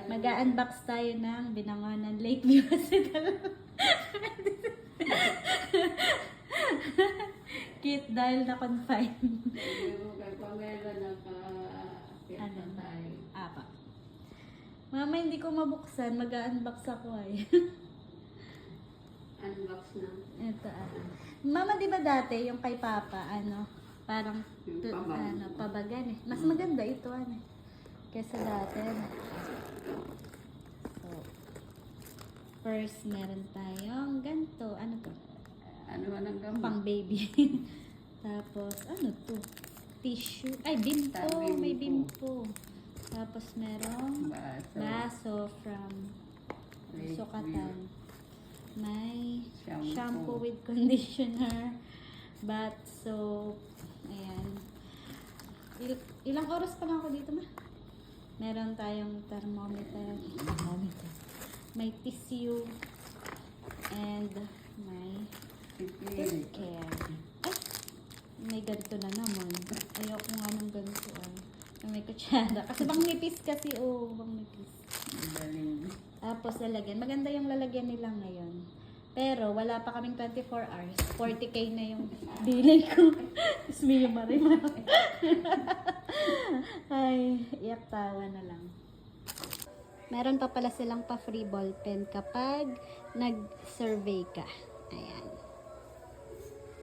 Mag-unbox tayo ng Binangonan Lakeview Hospital. Kit dahil na-confine. Ano? Apa. Mama, hindi ko mabuksan. Mag-unbox ako ay. Unbox na. Ito Mama, di ba dati yung kay Papa, parang Yung pabag. pabagan eh. Mas maganda ito kesa dati. So, first meron tayong ganito. Ano to? Ano man ang gamot? Pang baby. Tapos, ano to? Tissue. Ay, bimpo. Bimpo. May bimpo. Tapos merong Baso. baso from Sukatan. May shampoo with conditioner, bath soap. Ayan. Ilang oras pa lang ako dito, ma? Meron tayong thermometer. May tissue. And may care. Ay! May ganito na naman. Ayoko nga ng ganito may kutsara. Kasi bang nipis kasi, bang nipis. Galing. Tapos lalagyan. Maganda yung lalagyan nila ngayon. Pero wala pa kaming 24 hours. 40k na yung bilay ko. Diyos me, yung marimar. Ay, iyak tawa na lang. Meron pa pala silang pa-free ballpen kapag nag-survey ka. Ayan.